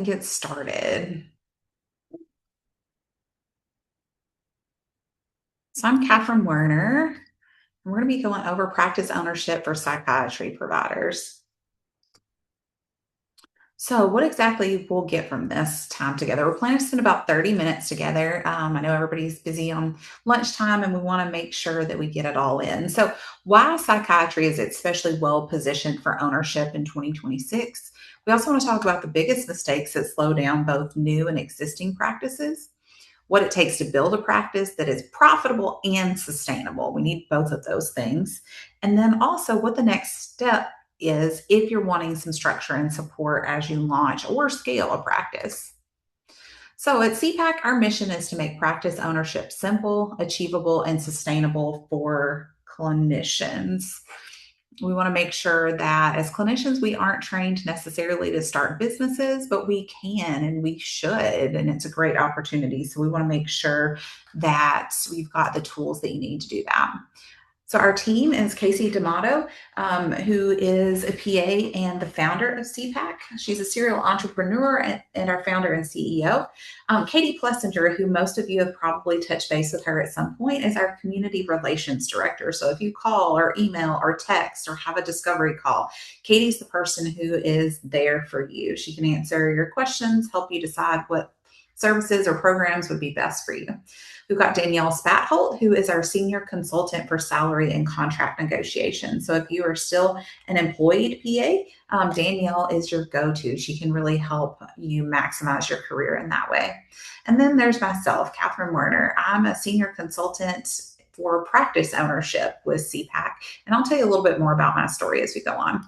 Get started. So I'm Catherine Werner, and we're going to be going over practice ownership for psychiatry providers. So, what exactly we'll get from this time together? We're planning to spend about 30 minutes together. I know everybody's busy on lunchtime, and we want to make sure that we get it all in. So, why psychiatry is especially well positioned for ownership in 2026? We also want to talk about the biggest mistakes that slow down both new and existing practices, what it takes to build a practice that is profitable and sustainable. We need both of those things. And then also what the next step is if you're wanting some structure and support as you launch or scale a practice. So at CPAC, our mission is to make practice ownership simple, achievable, and sustainable for clinicians. We want to make sure that as clinicians, we aren't trained necessarily to start businesses, but we can and we should. And it's a great opportunity. So we want to make sure that we've got the tools that you need to do that. So our team is Casey D'Amato, who is a PA and the founder of CPAC. She's a serial entrepreneur and our founder and CEO. Katie Plessinger, who most of you have probably touched base with her at some point, is our community relations director. So if you call or email or text or have a discovery call, Katie's the person who is there for you. She can answer your questions, help you decide what services or programs would be best for you. We've got Danielle Spatholt, who is our senior consultant for salary and contract negotiation. So if you are still an employed PA, Danielle is your go-to. She can really help you maximize your career in that way. And then there's myself, Catherine Werner. I'm a senior consultant for practice ownership with CPAC, and I'll tell you a little bit more about my story as we go on.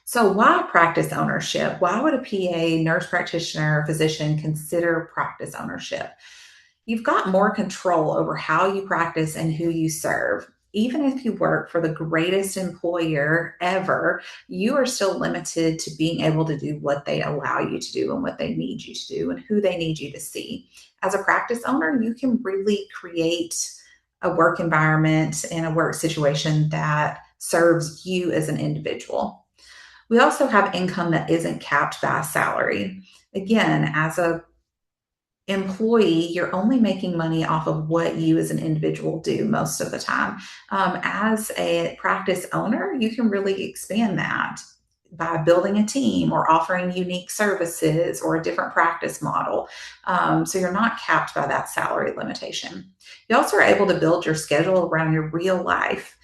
So, why practice ownership? Why would a PA, nurse practitioner, physician consider practice ownership? You've got more control over how you practice and who you serve. Even if you work for the greatest employer ever, you are still limited to being able to do what they allow you to do and what they need you to do and who they need you to see. As a practice owner, you can really create a work environment and a work situation that serves you as an individual. We also have income that isn't capped by salary. Again, as a employee, you're only making money off of what you as an individual do most of the time. As a practice owner, you can really expand that by building a team or offering unique services or a different practice model. So you're not capped by that salary limitation. You also are able to build your schedule around your real life,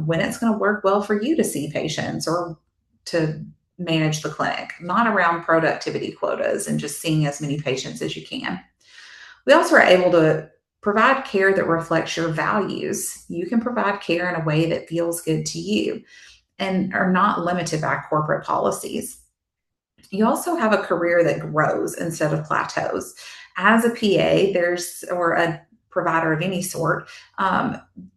when it's going to work well for you to see patients or to manage the clinic, not around productivity quotas and just seeing as many patients as you can. We also are able to provide care that reflects your values. You can provide care in a way that feels good to you and are not limited by corporate policies. You also have a career that grows instead of plateaus. As a PA, or a provider of any sort,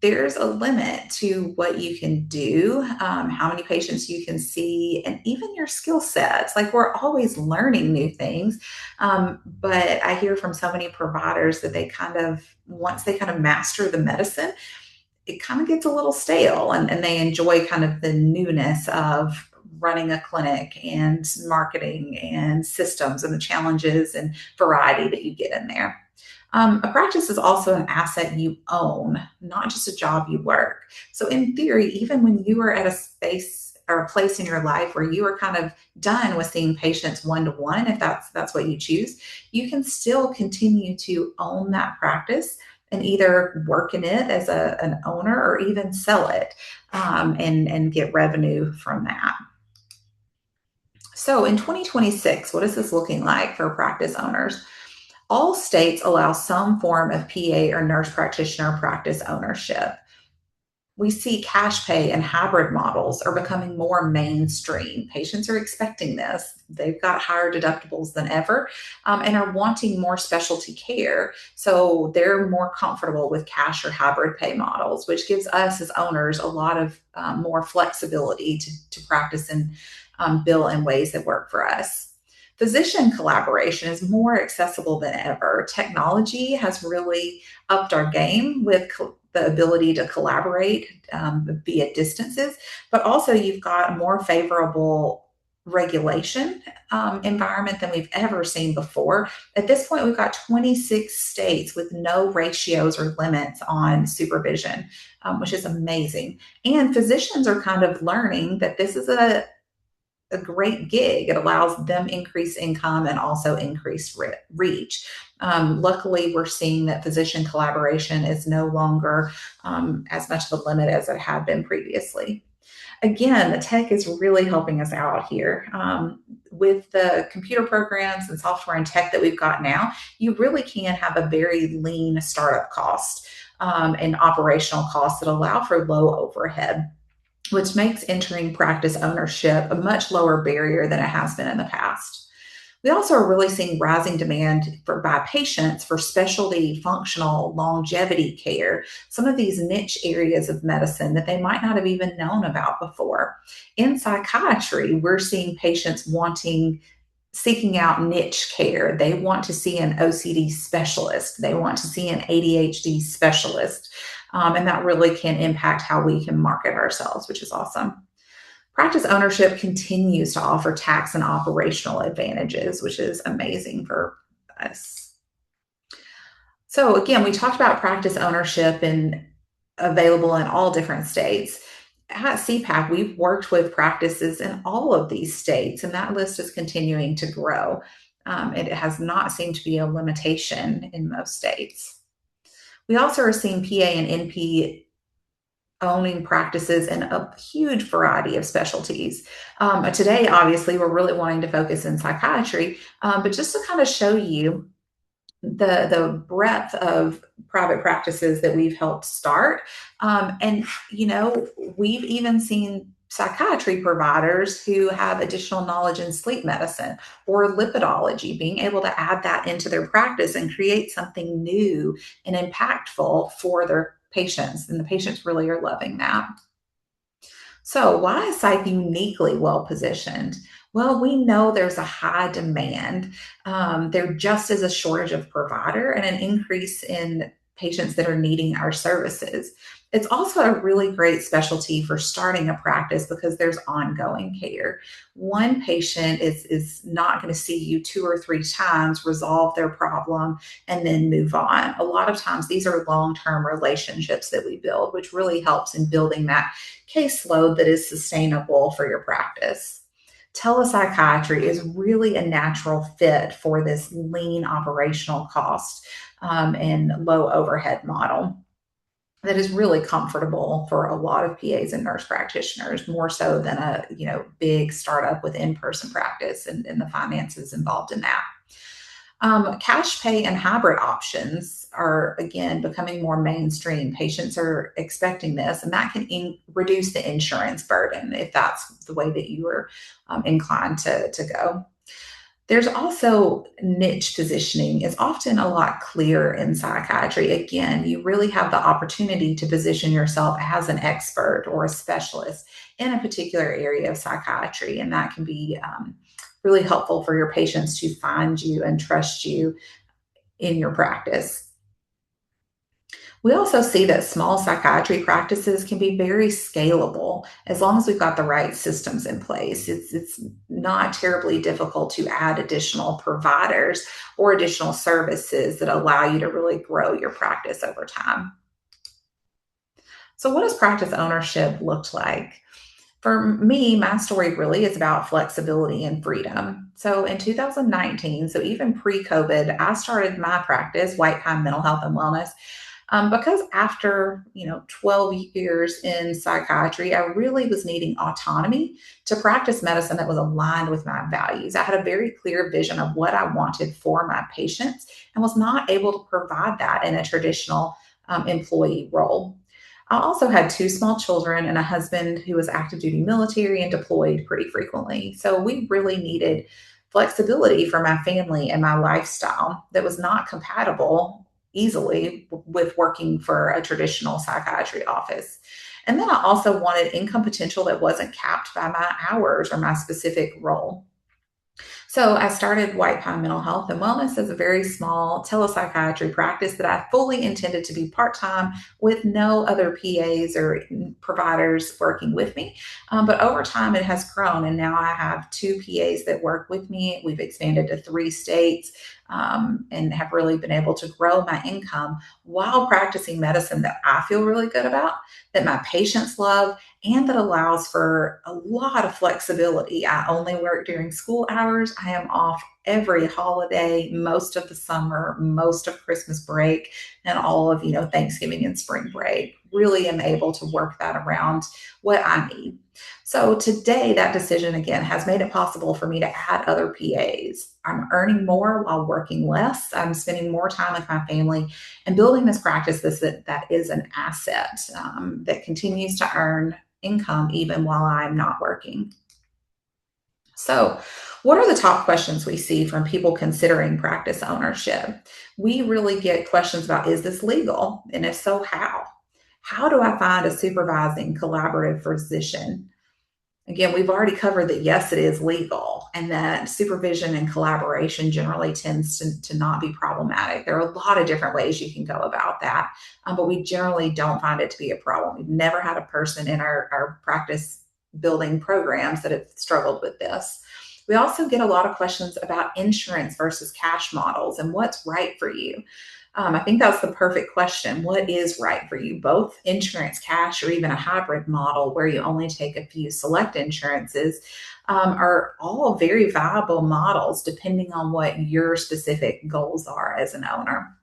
there's a limit to what you can do, how many patients you can see, and even your skill sets. Like we're always learning new things. But I hear from so many providers that once they kind of master the medicine, it kind of gets a little stale and they enjoy kind of the newness of running a clinic and marketing and systems and the challenges and variety that you get in there. A practice is also an asset you own, not just a job you work. So, in theory, even when you are at a space or a place in your life where you are kind of done with seeing patients one to one, if that's what you choose, you can still continue to own that practice and either work in it as an owner or even sell it, and get revenue from that. So in 2026, what is this looking like for practice owners? All states allow some form of PA or nurse practitioner practice ownership. We see cash pay and hybrid models are becoming more mainstream. Patients are expecting this. They've got higher deductibles than ever, and are wanting more specialty care. So they're more comfortable with cash or hybrid pay models, which gives us as owners a lot of more flexibility to practice and bill in ways that work for us. Physician collaboration is more accessible than ever. Technology has really upped our game with the ability to collaborate via distances, but also you've got more favorable regulation environment than we've ever seen before. At this point, we've got 26 states with no ratios or limits on supervision, which is amazing. And physicians are kind of learning that this is a great gig. It allows them increased income and also increased reach. Luckily, we're seeing that physician collaboration is no longer as much of a limit as it had been previously. Again, the tech is really helping us out here. With the computer programs and software and tech that we've got now, you really can have a very lean startup cost and operational costs that allow for low overhead, which makes entering practice ownership a much lower barrier than it has been in the past. We also are really seeing rising demand by patients for specialty, functional, longevity care, some of these niche areas of medicine that they might not have even known about before. In psychiatry, we're seeing patients seeking out niche care. They want to see an OCD specialist, they want to see an ADHD specialist. And that really can impact how we can market ourselves, which is awesome. Practice ownership continues to offer tax and operational advantages, which is amazing for us. So, again, we talked about practice ownership and available in all different states. At CPAC, we've worked with practices in all of these states, and that list is continuing to grow. It has not seemed to be a limitation in most states. We also are seeing PA and NP owning practices in a huge variety of specialties. Today, obviously, we're really wanting to focus in psychiatry, but just to kind of show you the breadth of private practices that we've helped start. And, we've even seen psychiatry providers who have additional knowledge in sleep medicine or lipidology, being able to add that into their practice and create something new and impactful for their patients. And the patients really are loving that. So, why is psych uniquely well positioned? Well, we know there's a high demand. There just is a shortage of provider and an increase in patients that are needing our services. It's also a really great specialty for starting a practice because there's ongoing care. One patient is not going to see you two or three times, resolve their problem, and then move on. A lot of times, these are long term relationships that we build, which really helps in building that caseload that is sustainable for your practice. Telepsychiatry is really a natural fit for this lean operational cost and low overhead model that is really comfortable for a lot of PAs and nurse practitioners, more so than a big startup with in-person practice and the finances involved in that. Cash pay and hybrid options are, again, becoming more mainstream. Patients are expecting this, and that can reduce the insurance burden if that's the way that you are inclined to go. There's also niche positioning is often a lot clearer in psychiatry. Again, you really have the opportunity to position yourself as an expert or a specialist in a particular area of psychiatry, and that can be really helpful for your patients to find you and trust you in your practice. We also see that small psychiatry practices can be very scalable as long as we've got the right systems in place. It's not terribly difficult to add additional providers or additional services that allow you to really grow your practice over time. So, what does practice ownership look like? For me, my story really is about flexibility and freedom. So in 2019, so even pre-COVID, I started my practice, White Pine Mental Health and Wellness, because after 12 years in psychiatry, I really was needing autonomy to practice medicine that was aligned with my values. I had a very clear vision of what I wanted for my patients and was not able to provide that in a traditional employee role. I also had two small children and a husband who was active duty military and deployed pretty frequently. So we really needed flexibility for my family and my lifestyle that was not compatible easily with working for a traditional psychiatry office. And then I also wanted income potential that wasn't capped by my hours or my specific role. So I started White Pine Mental Health and Wellness as a very small telepsychiatry practice that I fully intended to be part-time with no other PAs or providers working with me. But over time, it has grown, and now I have two PAs that work with me. We've expanded to 3 states, and have really been able to grow my income while practicing medicine that I feel really good about, that my patients love, and that allows for a lot of flexibility. I only work during school hours. I am off every holiday, most of the summer, most of Christmas break, and all of, Thanksgiving and spring break. Really am able to work that around what I need. So today, that decision again has made it possible for me to add other PAs. I'm earning more while working less. I'm spending more time with my family and building this practice that is an asset, that continues to earn income even while I'm not working. So, what are the top questions we see from people considering practice ownership? We really get questions about, is this legal? And if so, how? How do I find a supervising collaborative physician? Again, we've already covered that yes, it is legal, and that supervision and collaboration generally tends to not be problematic. There are a lot of different ways you can go about that, but we generally don't find it to be a problem. We've never had a person in our practice building programs that have struggled with this. We also get a lot of questions about insurance versus cash models and what's right for you. I think that's the perfect question. What is right for you? Both insurance, cash, or even a hybrid model where you only take a few select insurances, are all very viable models depending on what your specific goals are as an owner.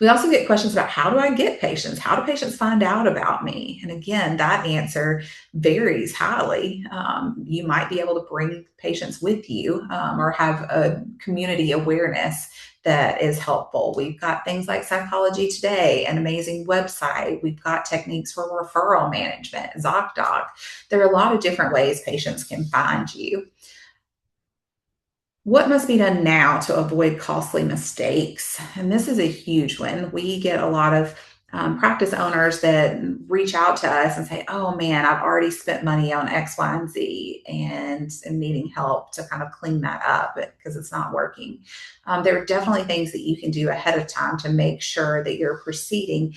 We also get questions about, how do I get patients? How do patients find out about me? And again, that answer varies highly. You might be able to bring patients with you, or have a community awareness that is helpful. We've got things like Psychology Today, an amazing website. We've got techniques for referral management, ZocDoc. There are a lot of different ways patients can find you. What must be done now to avoid costly mistakes? And this is a huge one. We get a lot of practice owners that reach out to us and say, oh man, I've already spent money on X, Y, and Z, and am needing help to kind of clean that up because it's not working. There are definitely things that you can do ahead of time to make sure that you're proceeding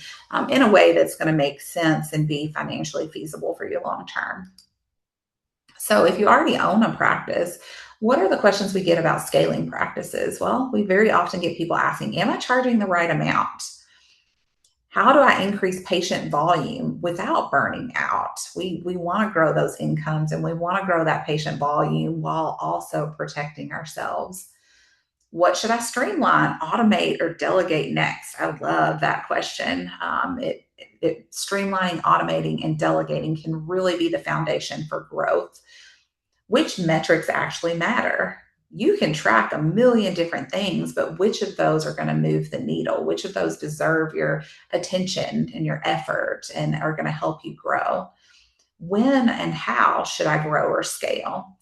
in a way that's going to make sense and be financially feasible for you long term. So, if you already own a practice, what are the questions we get about scaling practices? Well, we very often get people asking, am I charging the right amount? How do I increase patient volume without burning out? We want to grow those incomes and we want to grow that patient volume while also protecting ourselves. What should I streamline, automate, or delegate next? I love that question. Streamlining, automating, and delegating can really be the foundation for growth. Which metrics actually matter? You can track a million different things, but which of those are going to move the needle? Which of those deserve your attention and your effort and are going to help you grow? When and how should I grow or scale?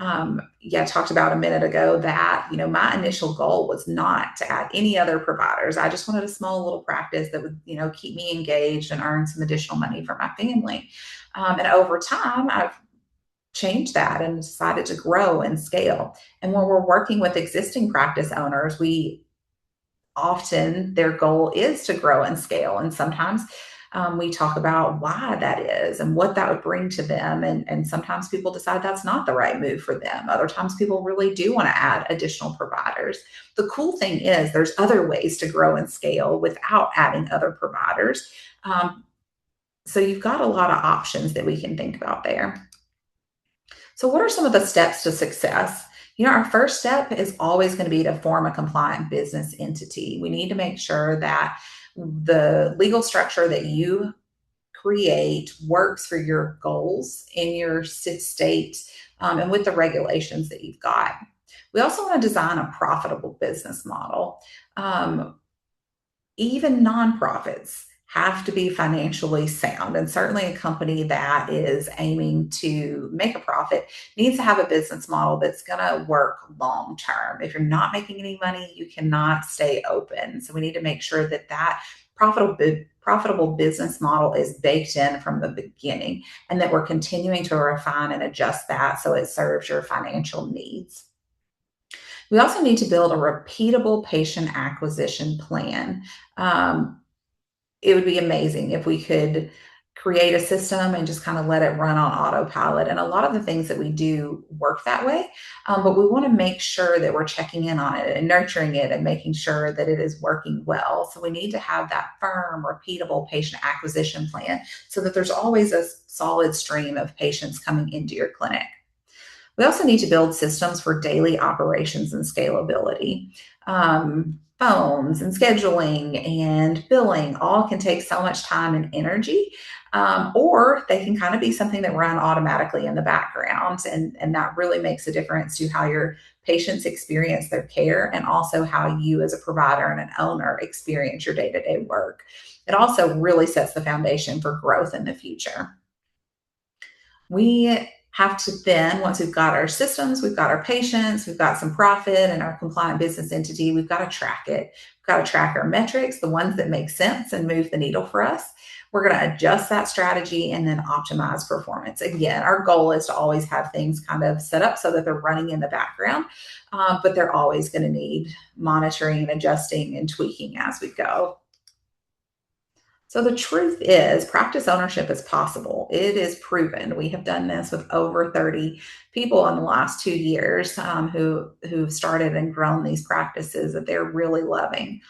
Yeah, I talked about a minute ago that, my initial goal was not to add any other providers. I just wanted a small little practice that would, keep me engaged and earn some additional money for my family. And over time, I've changed that and decided to grow and scale. And when we're working with existing practice owners, we often their goal is to grow and scale. And sometimes we talk about why that is and what that would bring to them. And sometimes people decide that's not the right move for them. Other times people really do want to add additional providers. The cool thing is there's other ways to grow and scale without adding other providers. So you've got a lot of options that we can think about there. So, what are some of the steps to success? Our first step is always going to be to form a compliant business entity. We need to make sure that the legal structure that you create works for your goals in your state, and with the regulations that you've got. We also want to design a profitable business model. Even nonprofits have to be financially sound. And certainly a company that is aiming to make a profit needs to have a business model that's going to work long term. If you're not making any money, you cannot stay open. So we need to make sure that profitable business model is baked in from the beginning and that we're continuing to refine and adjust that so it serves your financial needs. We also need to build a repeatable patient acquisition plan. Um, it would be amazing if we could create a system and just kind of let it run on autopilot. And a lot of the things that we do work that way, but we want to make sure that we're checking in on it and nurturing it and making sure that it is working well. So we need to have that firm, repeatable patient acquisition plan so that there's always a solid stream of patients coming into your clinic. We also need to build systems for daily operations and scalability. Phones and scheduling and billing all can take so much time and energy, or they can kind of be something that run automatically in the background. And that really makes a difference to how your patients experience their care and also how you, as a provider and an owner, experience your day to day work. It also really sets the foundation for growth in the future. We have to then, once we've got our systems, we've got our patients, we've got some profit and our compliant business entity, we've got to track it. We've got to track our metrics, the ones that make sense and move the needle for us. We're going to adjust that strategy and then optimize performance. Again, our goal is to always have things kind of set up so that they're running in the background, but they're always going to need monitoring and adjusting and tweaking as we go. So the truth is, practice ownership is possible. It is proven. We have done this with over 30 people in the last 2 years who've started and grown these practices that they're really loving.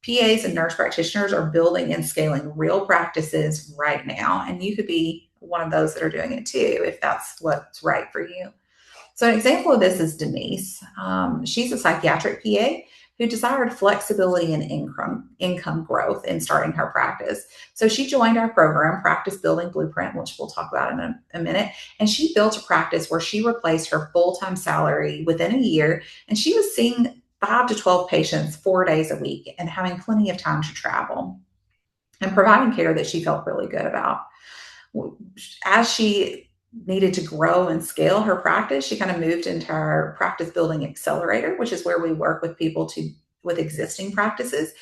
PAs and nurse practitioners are building and scaling real practices right now, and you could be one of those that are doing it too if that's what's right for you. So, an example of this is Denise. She's a psychiatric PA who desired flexibility and income growth in starting her practice. So, she joined our program, Practice Building Blueprint, which we'll talk about in a minute. And she built a practice where she replaced her full time salary within a year. And she was seeing 5 to 12 patients 4 days a week and having plenty of time to travel and providing care that she felt really good about. As she needed to grow and scale her practice, she kind of moved into our practice building accelerator, which is where we work with people to with existing practices.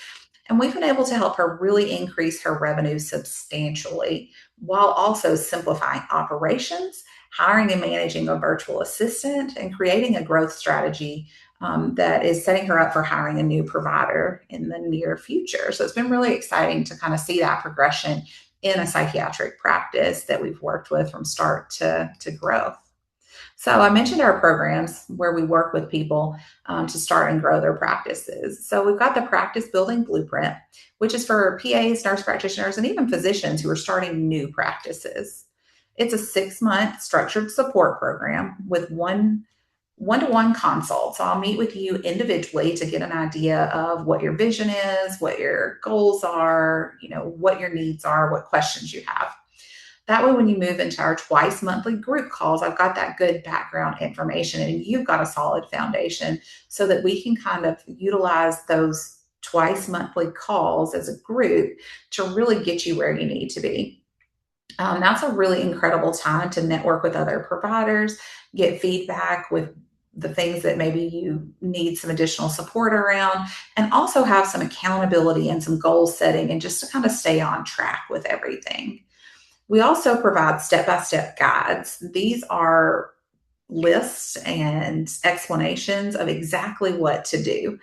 And we've been able to help her really increase her revenue substantially while also simplifying operations, hiring and managing a virtual assistant, and creating a growth strategy that is setting her up for hiring a new provider in the near future. So it's been really exciting to kind of see that progression in a psychiatric practice that we've worked with from start to growth. So I mentioned our programs where we work with people to start and grow their practices. So we've got the Practice Building Blueprint, which is for PAs, nurse practitioners, and even physicians who are starting new practices. It's a 6-month structured support program with one-to-one consult. So I'll meet with you individually to get an idea of what your vision is, what your goals are, what your needs are, what questions you have. That way, when you move into our twice monthly group calls, I've got that good background information and you've got a solid foundation so that we can kind of utilize those twice monthly calls as a group to really get you where you need to be. That's a really incredible time to network with other providers, get feedback with the things that maybe you need some additional support around, and also have some accountability and some goal setting and just to kind of stay on track with everything. We also provide step-by-step guides. These are lists and explanations of exactly what to do.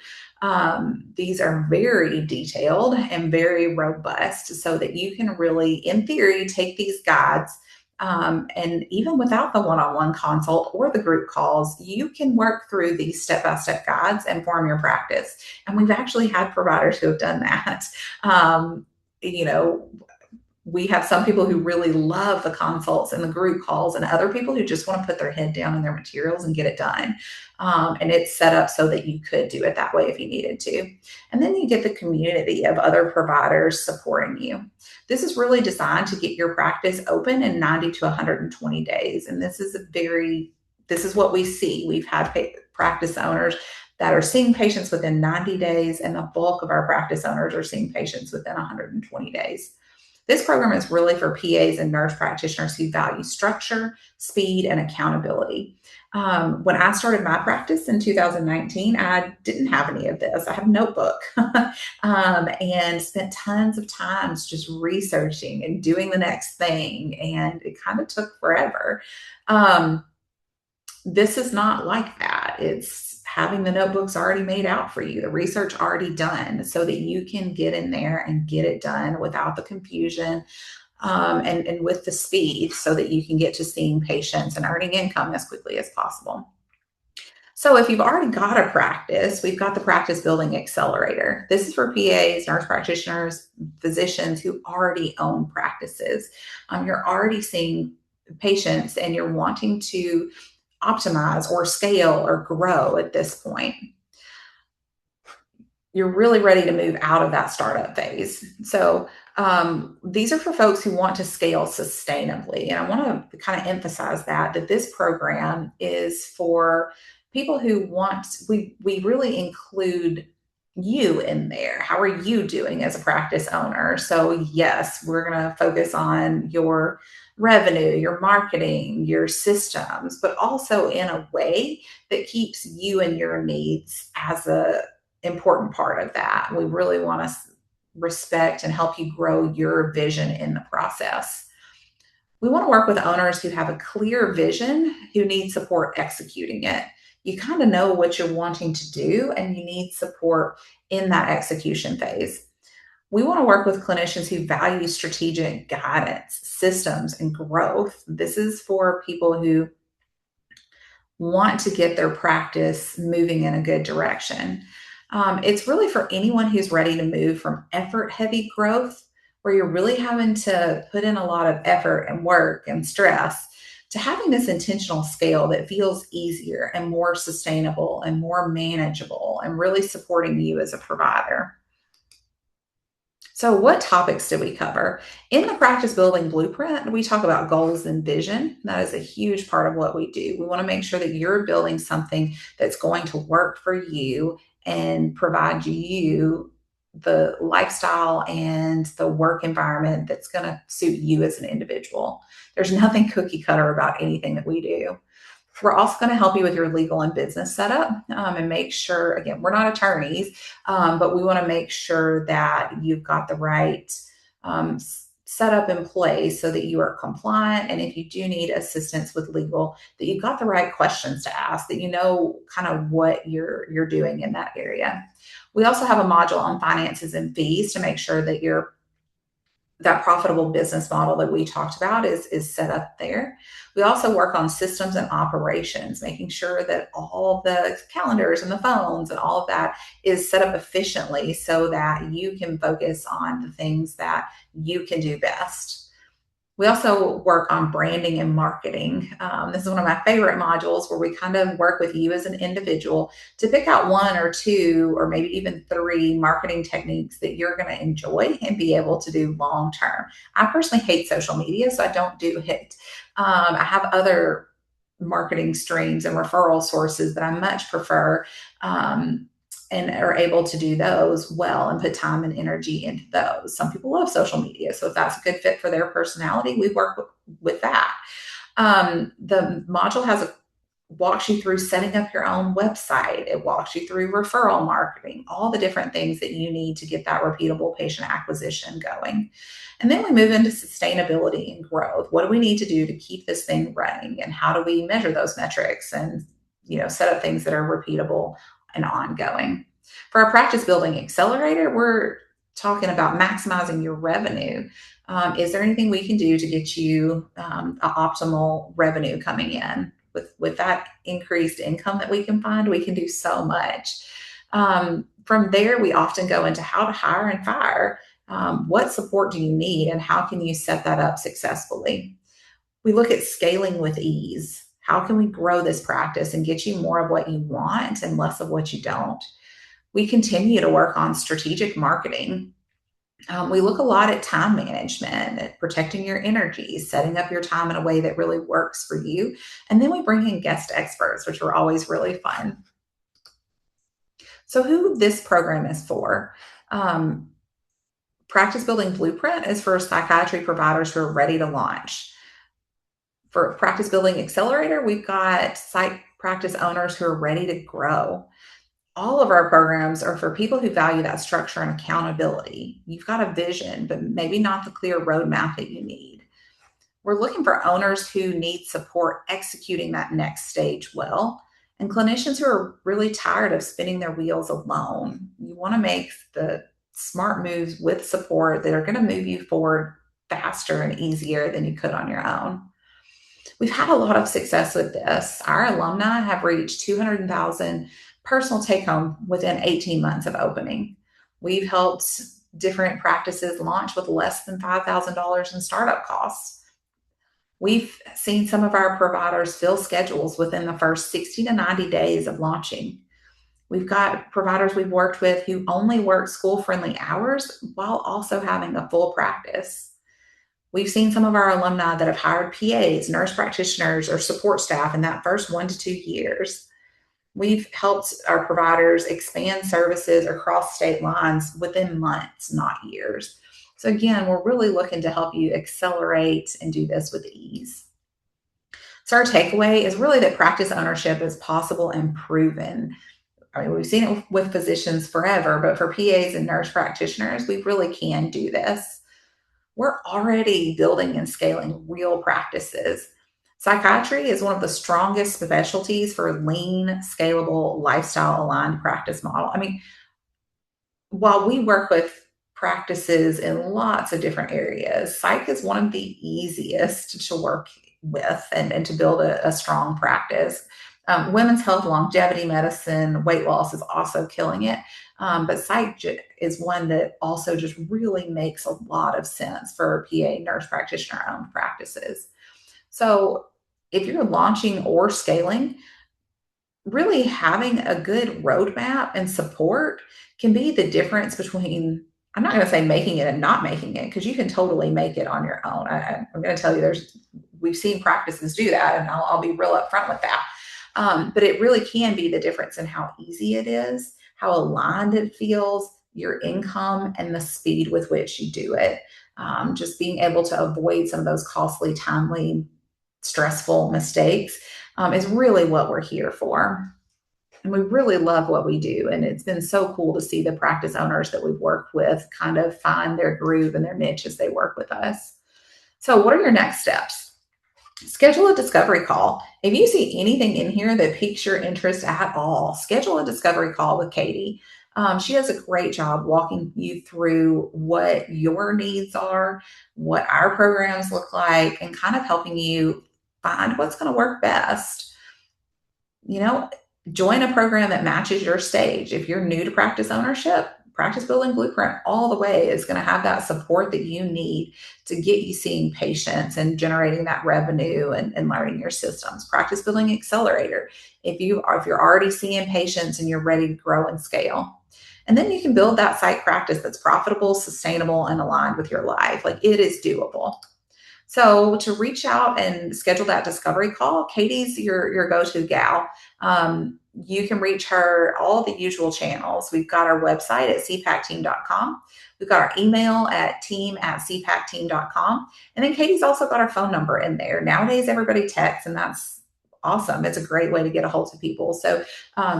These are very detailed and very robust so that you can really, in theory, take these guides. And even without the one on one consult or the group calls, you can work through these step by step guides and form your practice. And we've actually had providers who have done that. You know, we have some people who really love the consults and the group calls, and other people who just want to put their head down in their materials and get it done. And it's set up so that you could do it that way if you needed to. And then you get the community of other providers supporting you. This is really designed to get your practice open in 90 to 120 days. And this is what we see. We've had practice owners that are seeing patients within 90 days, and the bulk of our practice owners are seeing patients within 120 days. This program is really for PAs and nurse practitioners who value structure, speed, and accountability. When I started my practice in 2019, I didn't have any of this. I had a notebook and spent tons of times just researching and doing the next thing, and it kind of took forever. This is not like that. It's having the notebooks already made out for you, the research already done, so that you can get in there and get it done without the confusion, and with the speed, so that you can get to seeing patients and earning income as quickly as possible. So if you've already got a practice, we've got the Practice Building Accelerator. This is for PAs, nurse practitioners, physicians who already own practices. You're already seeing patients and you're wanting to optimize or scale or grow at this point. You're really ready to move out of that startup phase. So these are for folks who want to scale sustainably. And I want to kind of emphasize that this program is for people who want, we really include you in there. How are you doing as a practice owner? So yes, we're going to focus on your revenue, your marketing, your systems, but also in a way that keeps you and your needs as a important part of that. We really want to respect and help you grow your vision in the process. We want to work with owners who have a clear vision, who need support executing it. You kind of know what you're wanting to do, and you need support in that execution phase. We want to work with clinicians who value strategic guidance, systems, and growth. This is for people who want to get their practice moving in a good direction. It's really for anyone who's ready to move from effort heavy growth, where you're really having to put in a lot of effort and work and stress, to having this intentional scale that feels easier and more sustainable and more manageable and really supporting you as a provider. So, what topics did we cover? In the Practice Building Blueprint, we talk about goals and vision. That is a huge part of what we do. We want to make sure that you're building something that's going to work for you and provide you the lifestyle and the work environment that's going to suit you as an individual. There's nothing cookie cutter about anything that we do. We're also going to help you with your legal and business setup, and make sure, again, we're not attorneys, but we want to make sure that you've got the right setup in place so that you are compliant. And if you do need assistance with legal, that you've got the right questions to ask, that you know kind of what you're doing in that area. We also have a module on finances and fees to make sure that that profitable business model that we talked about is set up there. We also work on systems and operations, making sure that all the calendars and the phones and all of that is set up efficiently so that you can focus on the things that you can do best. We also work on branding and marketing. This is one of my favorite modules, where we kind of work with you as an individual to pick out one or two or maybe even three marketing techniques that you're going to enjoy and be able to do long term. I personally hate social media, so I don't do it. I have other marketing streams and referral sources that I much prefer. And are able to do those well and put time and energy into those. Some people love social media, so if that's a good fit for their personality, we work with that. The module walks you through setting up your own website. It walks you through referral marketing, all the different things that you need to get that repeatable patient acquisition going. And then we move into sustainability and growth. What do we need to do to keep this thing running? And how do we measure those metrics and set up things that are repeatable and ongoing? For our Practice Building Accelerator, we're talking about maximizing your revenue. Is there anything we can do to get you optimal revenue coming in? With that increased income that we can find, we can do so much. From there, we often go into how to hire and fire. What support do you need, and how can you set that up successfully? We look at scaling with ease. How can we grow this practice and get you more of what you want and less of what you don't? We continue to work on strategic marketing. We look a lot at time management, at protecting your energy, setting up your time in a way that really works for you. And then we bring in guest experts, which are always really fun. So who this program is for? Practice Building Blueprint is for psychiatry providers who are ready to launch. For Practice Building Accelerator, we've got psych practice owners who are ready to grow. All of our programs are for people who value that structure and accountability. You've got a vision, but maybe not the clear roadmap that you need. We're looking for owners who need support executing that next stage well, and clinicians who are really tired of spinning their wheels alone. You want to make the smart moves with support that are going to move you forward faster and easier than you could on your own. We've had a lot of success with this. Our alumni have reached 200,000 personal take home within 18 months of opening. We've helped different practices launch with less than $5,000 in startup costs. We've seen some of our providers fill schedules within the first 60 to 90 days of launching. We've got providers we've worked with who only work school friendly hours while also having a full practice. We've seen some of our alumni that have hired PAs, nurse practitioners, or support staff in that first 1 to 2 years. We've helped our providers expand services across state lines within months, not years. So, again, we're really looking to help you accelerate and do this with ease. So, our takeaway is really that practice ownership is possible and proven. I mean, we've seen it with physicians forever, but for PAs and nurse practitioners, we really can do this. We're already building and scaling real practices. Psychiatry is one of the strongest specialties for lean, scalable, lifestyle aligned practice model. I mean, while we work with practices in lots of different areas, psych is one of the easiest to work with and to build a strong practice. Women's health, longevity medicine, weight loss is also killing it. But psych is one that also just really makes a lot of sense for PA nurse practitioner owned practices. So if you're launching or scaling, really having a good roadmap and support can be the difference between, I'm not going to say making it and not making it, because you can totally make it on your own. I'm going to tell you, we've seen practices do that, and I'll be real upfront with that. But it really can be the difference in how easy it is, how aligned it feels, your income, and the speed with which you do it. Just being able to avoid some of those costly, timely, stressful mistakes is really what we're here for. And we really love what we do. And it's been so cool to see the practice owners that we've worked with kind of find their groove and their niche as they work with us. So, what are your next steps? Schedule a discovery call. If you see anything in here that piques your interest at all, schedule a discovery call with Katie. She does a great job walking you through what your needs are, what our programs look like, and kind of helping you find what's going to work best. You know, join a program that matches your stage. If you're new to practice ownership, Practice Building Blueprint all the way is going to have that support that you need to get you seeing patients and generating that revenue and learning your systems. Practice Building Accelerator, if you're already seeing patients and you're ready to grow and scale. And then you can build that site practice that's profitable, sustainable, and aligned with your life. Like, it is doable. So to reach out and schedule that discovery call, Katie's your go-to gal. You can reach her all the usual channels. We've got our website at cpacteam.com. We've got our email at team@cpacteam.com. And then Katie's also got our phone number in there. Nowadays, everybody texts, and that's awesome. It's a great way to get a hold of people. So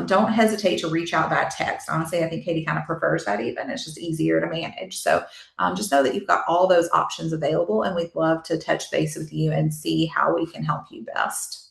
don't hesitate to reach out that text. Honestly, I think Katie kind of prefers that even. It's just easier to manage. So just know that you've got all those options available, and we'd love to touch base with you and see how we can help you best.